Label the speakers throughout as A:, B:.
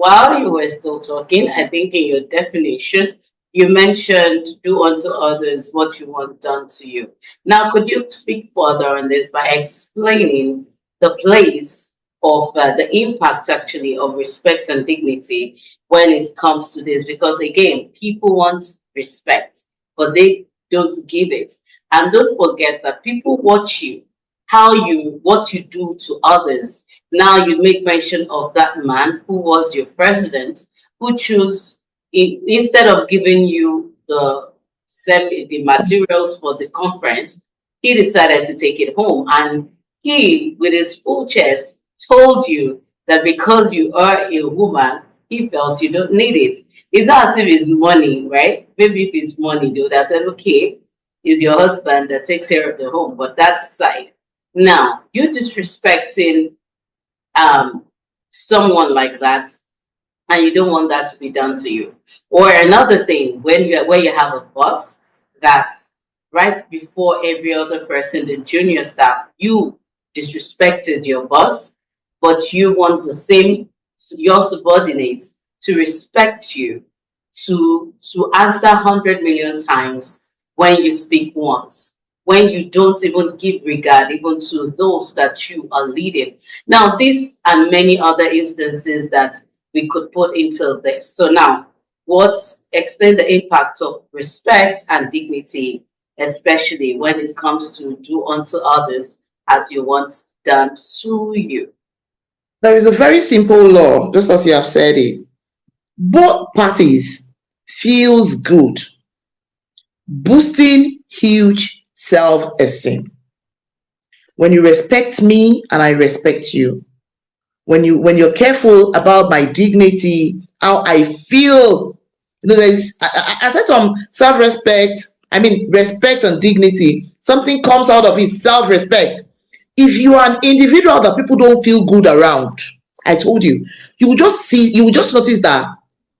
A: while you were still talking, I think in your definition, you mentioned do unto others what you want done to you. Now, could you speak further on this by explaining the place of the impact actually of respect and dignity when it comes to this? Because again, people want respect, but they don't give it. And don't forget that people watch you, what you do to others. Now you make mention of that man who was your president, who chose instead of giving you the materials for the conference, he decided to take it home, and he, with his full chest, told you that because you are a woman, he felt you don't need it. It's not as if it's money, right? Maybe if it's money, they would have said, okay, it's your husband that takes care of the home, but that's aside. Now, you disrespecting someone like that, and you don't want that to be done to you. Or another thing, when you have a boss that's right before every other person, the junior staff, you disrespected your boss, but you want the same your subordinates to respect you, to answer 100 million times when you speak once, when you don't even give regard even to those that you are leading. Now, this and many other instances that we could put into this. So now, what's explain the impact of respect and dignity, especially when it comes to do unto others as you want done to you.
B: There is a very simple law, just as you have said it. Both parties feels good, boosting huge self-esteem. When you respect me and I respect you, when you're careful about my dignity, how I feel, there's aside from self-respect, I mean respect and dignity, something comes out of it, self-respect. If you are an individual that people don't feel good around, I told you, you will just notice that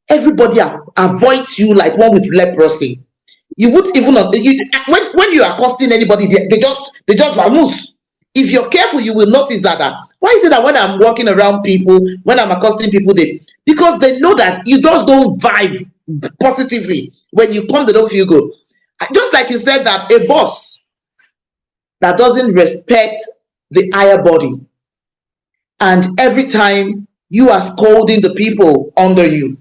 B: everybody avoids you like one with leprosy. You would even when you are accosting anybody, they just vamoose. If you're careful, you will notice that. Why is it that when I'm walking around people, when I'm accosting people, because they know that you just don't vibe positively. When you come, they don't feel good. Just like you said that a boss that doesn't respect the higher body, and every time you are scolding the people under you,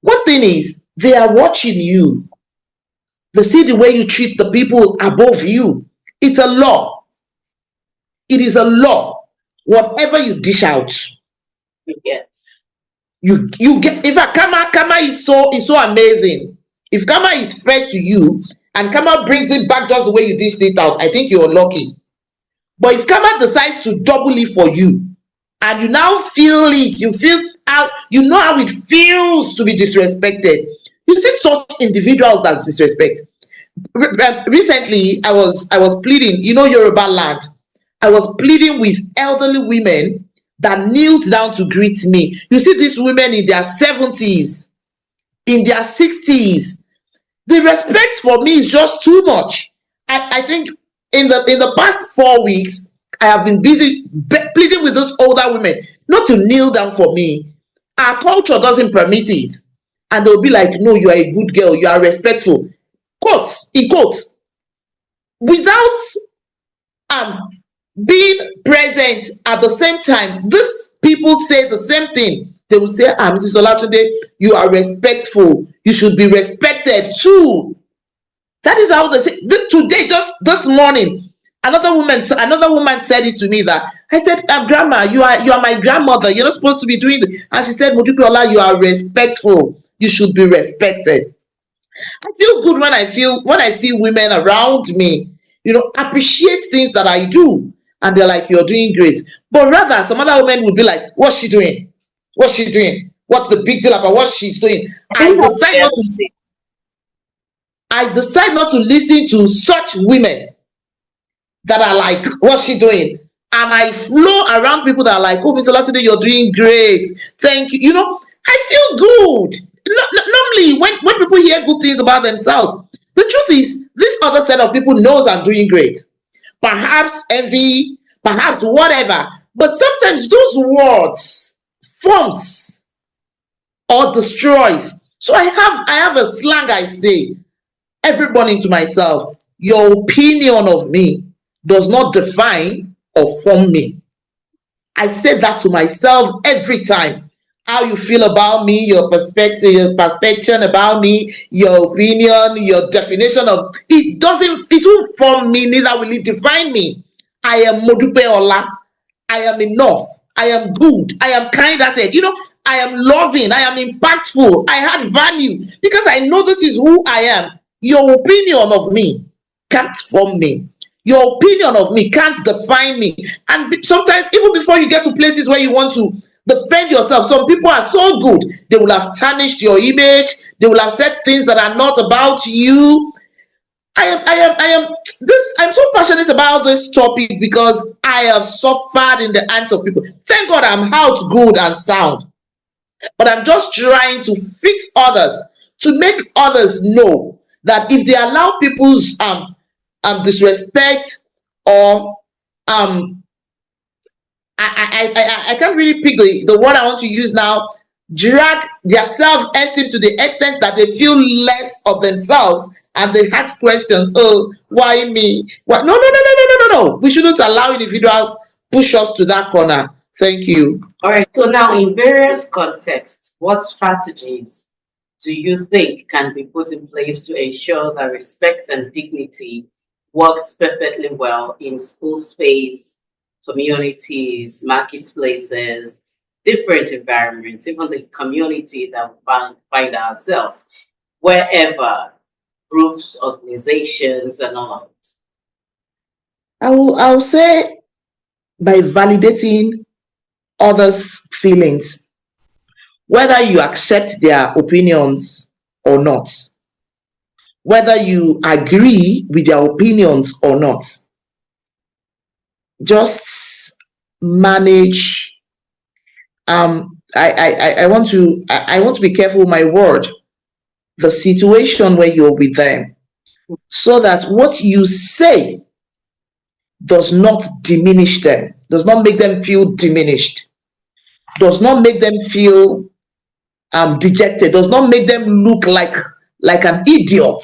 B: one thing is they are watching you. They see the way you treat the people above you. It's a law. It is a law. Whatever you dish out,
A: You get.
B: you get. In fact, karma is so amazing. If karma is fair to you and karma brings it back just the way you dished it out, I think you're lucky. But if karma decides to double it for you, and you now feel it, you know how it feels to be disrespected. You see such individuals that disrespect. Recently, I was pleading, Yoruba land. I was pleading with elderly women that kneeled down to greet me. You see these women in their 70s, in their 60s. The respect for me is just too much. I think in the past 4 weeks, I have been busy pleading with those older women not to kneel down for me. Our culture doesn't permit it. And they'll be like, no, you are a good girl, you are respectful. Quotes, in quotes. Without being present at the same time, these people say the same thing. They will say, Mrs. Olatunde, you are respectful. You should be respected too. That is how they say. Today, just this morning, another woman said it to me that I said, Grandma, you are my grandmother. You're not supposed to be doing this. And she said, Modupeola, you are respectful. You should be respected. I feel good when I see women around me, appreciate things that I do. And they're like, you're doing great. But rather, some other women would be like, what's she doing? What's she doing? What's the big deal about what she's doing? I decide not to listen to such women that are like, what's she doing? And I flow around people that are like, oh, Mr. Olatunde, you're doing great. Thank you. I feel good. Normally, when people hear good things about themselves, the truth is, this other set of people knows I'm doing great. Perhaps envy, perhaps whatever. But sometimes those words forms or destroys. So I have a slang I say every morning to myself: your opinion of me does not define or form me. I say that to myself every time. How you feel about me, your perspective about me, your opinion, your definition of it won't form me, neither will it define me. I am Modupeola. I am enough. I am good. I am kind-hearted. I am loving. I am impactful. I add value because I know this is who I am. Your opinion of me can't form me. Your opinion of me can't define me. And sometimes, even before you get to places where you want to defend yourself, some people are so good, they will have tarnished your image, they will have said things that are not about you. I'm so passionate about this topic because I have suffered in the hands of people. Thank God I'm out good and sound, but I'm just trying to fix others, to make others know that if they allow people's disrespect, or um I can't really pick the word I want to use now, drag their self-esteem to the extent that they feel less of themselves, and they ask questions. Oh, why me? Why? No, no, no, no, no, no, no, no. We shouldn't allow individuals push us to that corner. Thank you.
A: All right. So now, in various contexts, what strategies do you think can be put in place to ensure that respect and dignity works perfectly well in school space, communities, marketplaces, different environments, even the community that we find ourselves, wherever, groups, organizations, and all of it?
B: I'll say by validating others' feelings, whether you accept their opinions or not, whether you agree with their opinions or not. Just manage. I want to be careful with my word. The situation where you're with them, so that what you say does not diminish them, does not make them feel diminished, does not make them feel dejected, does not make them look like an idiot.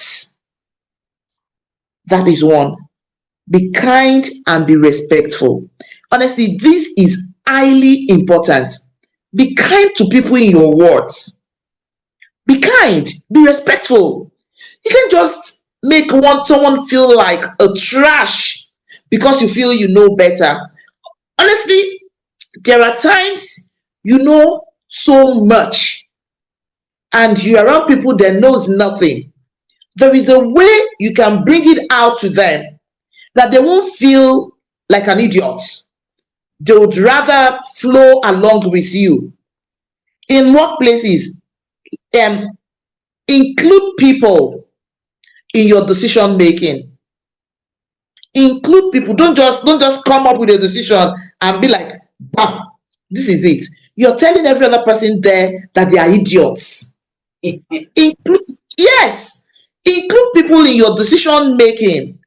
B: That is one. Be kind and be respectful. Honestly, this is highly important. Be kind to people in your words. Be kind, be respectful. You can't just make someone feel like a trash because you feel you know better. Honestly, there are times you know so much and you're around people that knows nothing. There is a way you can bring it out to them that they won't feel like an idiot. They would rather flow along with you. In workplaces, include people in your decision making. Include people. Don't just come up with a decision and be like, bam, this is it. You're telling every other person there that they are idiots. Include, yes, include people in your decision making.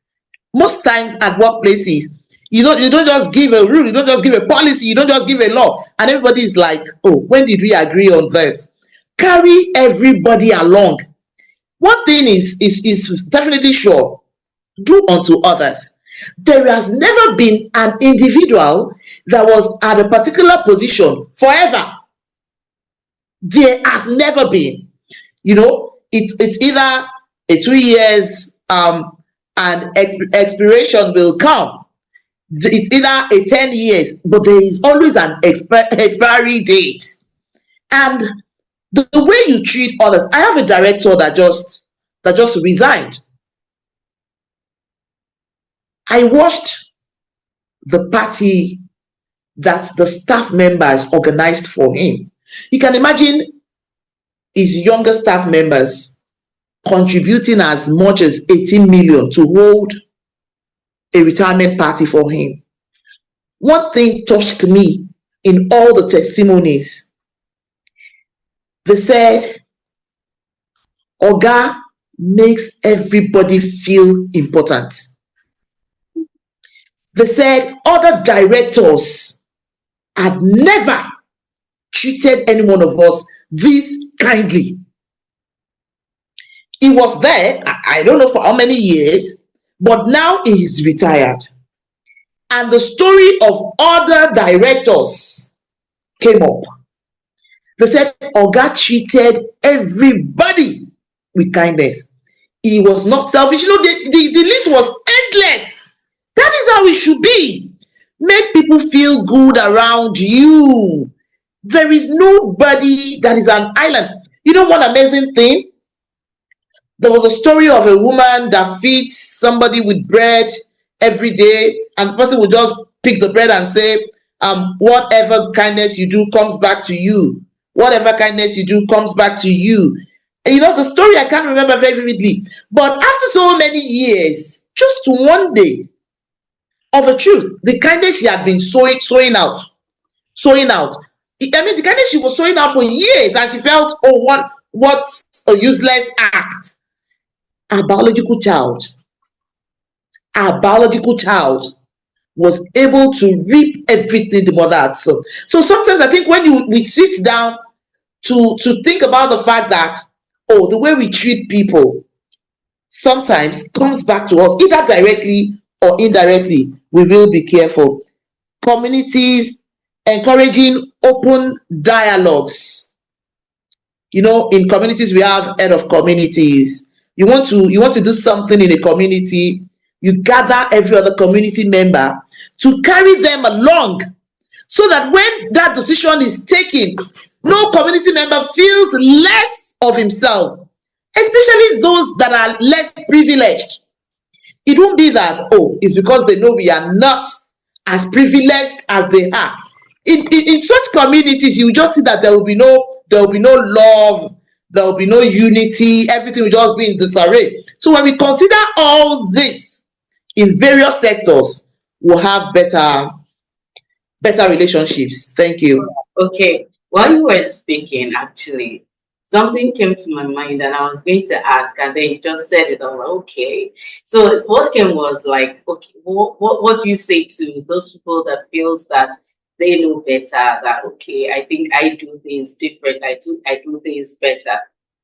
B: Most times at workplaces, you don't just give a rule, you don't just give a policy, you don't just give a law, and everybody is like, oh, when did we agree on this? Carry everybody along. One thing is definitely sure: do unto others. There has never been an individual that was at a particular position forever. There has never been. It's either a 2 years and expiration will come. It's either a 10 years, but there is always an expiry date. And the way you treat others. I have a director that just resigned. I watched the party that the staff members organized for him. You can imagine his younger staff members contributing as much as 18 million to hold a retirement party for him. One thing touched me in all the testimonies. They said, Oga makes everybody feel important. They said other directors had never treated any one of us this kindly. He was there, I don't know for how many years, but now he is retired. And the story of other directors came up. They said Oga treated everybody with kindness. He was not selfish. The list was endless. That is how it should be. Make people feel good around you. There is nobody that is an island. You know one amazing thing? There was a story of a woman that feeds somebody with bread every day, and the person would just pick the bread and say, whatever kindness you do comes back to you. Whatever kindness you do comes back to you. And the story I can't remember very vividly. But after so many years, just one day of a truth, the kindness she had been sowing out. I mean, the kindness she was sowing out for years, and she felt, oh, what's a useless act? Our biological child was able to reap everything the mother had sown. So sometimes I think when we sit down to think about the fact that, the way we treat people sometimes comes back to us, either directly or indirectly. We will be careful. Communities encouraging open dialogues. In communities we have head of communities. You want to do something in a community, you gather every other community member to carry them along, so that when that decision is taken, no community member feels less of himself, especially those that are less privileged. It won't be that, it's because they know we are not as privileged as they are. In such communities, you just see that there will be no love, there will be no unity, everything will just be in disarray. So when we consider all this in various sectors, we'll have better relationships. Thank you.
A: Okay, while you were speaking, actually, something came to my mind and I was going to ask, and then you just said it all. Okay. So what came was like, okay, what do you say to those people that feels that they know better, that okay, I think I do things different, I do things better.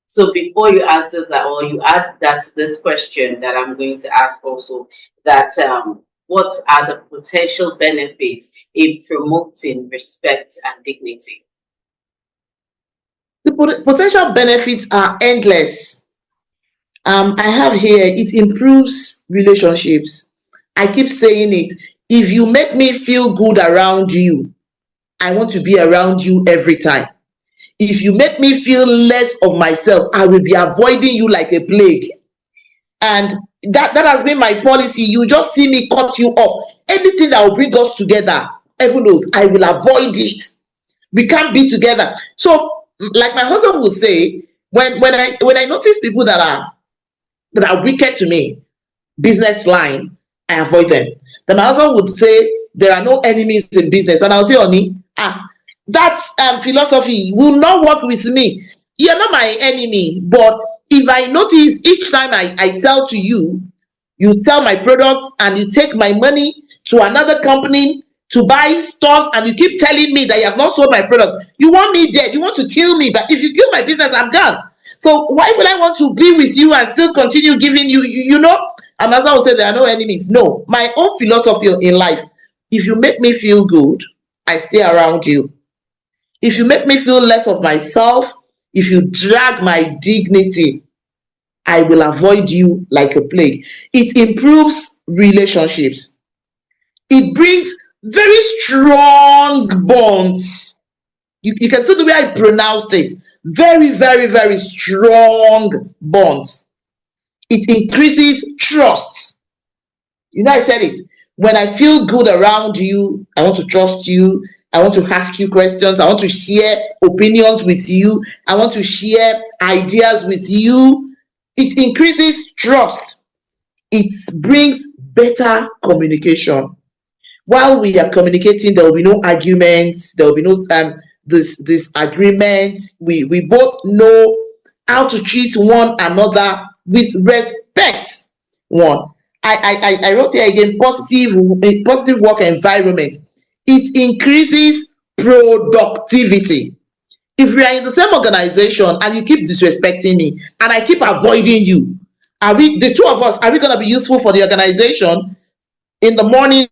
A: So before you answer that, or you add that to this question that I'm going to ask also, that what are the potential benefits in promoting respect and dignity?
B: The potential benefits are endless. I have here, it improves relationships. I keep saying it. If you make me feel good around you, I want to be around you every time. If you make me feel less of myself, I will be avoiding you like a plague. And that has been my policy. You just see me cut you off. Anything that will bring us together, heaven knows, I will avoid it. We can't be together. So, like my husband will say, when I notice people that are wicked to me, business line, I avoid them. Then my husband would say, there are no enemies in business. And I'll say, honey, that philosophy will not work with me. You're not my enemy, but if I notice each time I sell to you, you sell my product and you take my money to another company to buy stuff, and you keep telling me that you have not sold my product, you want me dead, you want to kill me. But if you kill my business, I'm gone. So why would I want to be with you and still continue giving you, And as I would say, there are no enemies. No, my own philosophy in life, if you make me feel good, I stay around you. If you make me feel less of myself, if you drag my dignity, I will avoid you like a plague. It improves relationships. It brings very strong bonds. You can see the way I pronounced it. Very, very, very strong bonds. It increases trust. I said it. When I feel good around you, I want to trust you. I want to ask you questions. I want to share opinions with you. I want to share ideas with you. It increases trust. It brings better communication. While we are communicating, there will be no arguments. There will be no disagreement. We both know how to treat one another with respect. One, I wrote here again, positive work environment. It increases productivity. If we are in the same organization and you keep disrespecting me and I keep avoiding you, are we, the two of us, are we going to be useful for the organization? In the morning,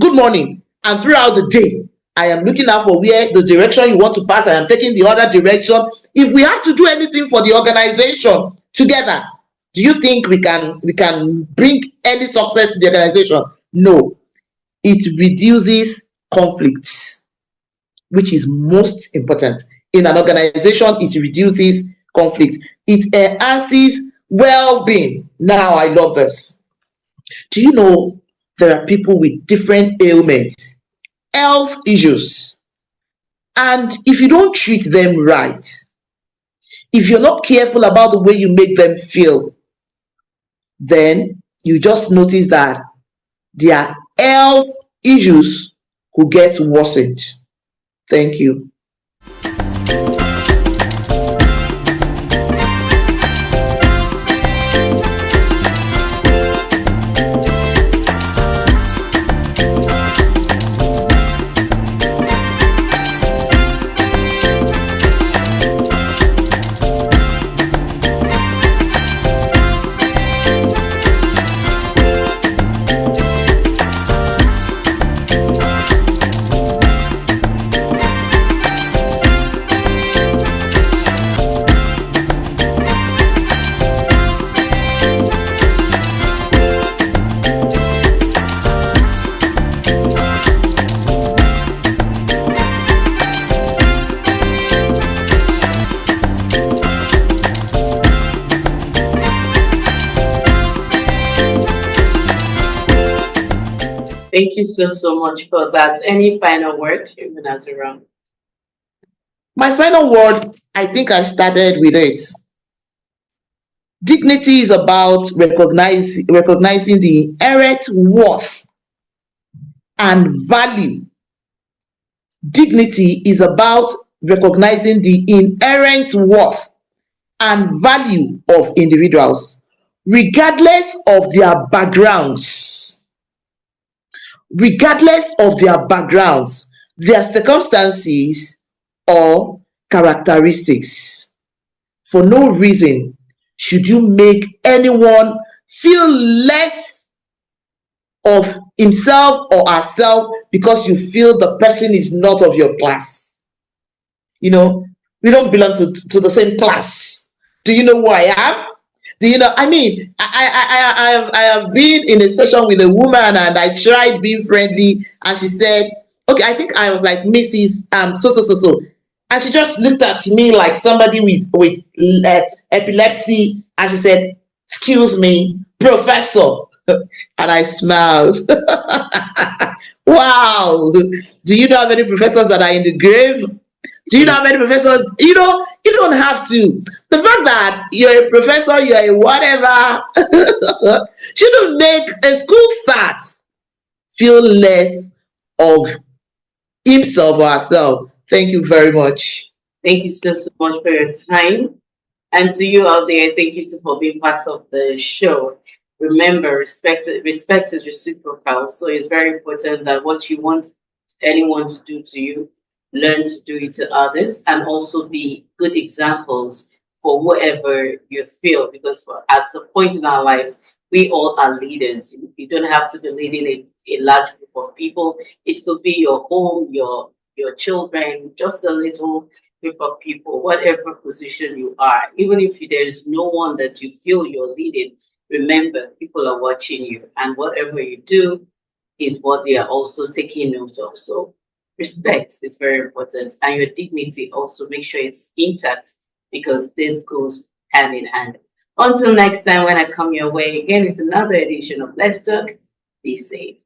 B: good morning, and throughout the day, I am looking out for where the direction you want to pass, I am taking the other direction. If we have to do anything for the organization together, do you think we can bring any success to the organization? No. It reduces conflicts, which is most important. In an organization, it reduces conflicts. It enhances well-being. Now, I love this. Do you know there are people with different ailments, health issues, and if you don't treat them right, if you're not careful about the way you make them feel, then you just notice that their health issues could get worsened. Thank you.
A: Thank you so much for that. Any final word, even as we run?
B: My final word, I think I started with it. Dignity is about recognizing the inherent worth and value. Dignity is about recognizing the inherent worth and value of individuals, regardless of their backgrounds. Regardless of their backgrounds, their circumstances, or characteristics. For no reason should you make anyone feel less of himself or herself because you feel the person is not of your class. You know, we don't belong to the same class. Do you know who I am? Do you know? I mean, I have been in a session with a woman and I tried being friendly, and she said, okay, I think I was like Mrs. So, and she just looked at me like somebody with epilepsy, and she said, "Excuse me, professor," and I smiled. Wow! Do you know how many professors that are in the grave? Do you know how many professors? You don't have to. The fact that you're a professor, you're a whatever, shouldn't make a school sat feel less of himself or herself. Thank you very much.
A: Thank you so much for your time. And to you out there, thank you for being part of the show. Remember, respect is reciprocal. So it's very important that what you want anyone to do to you, learn to do it to others, and also be good examples for whatever you feel. Because at some point in our lives, we all are leaders. You don't have to be leading a large group of people. It could be your home, your children, just a little group of people, whatever position you are. Even if there's no one that you feel you're leading, remember people are watching you, and whatever you do is what they are also taking note of. So respect is very important, and your dignity also make sure it's intact, because this goes hand in hand. Until next time, when I come your way again with another edition of Let's Talk, be safe.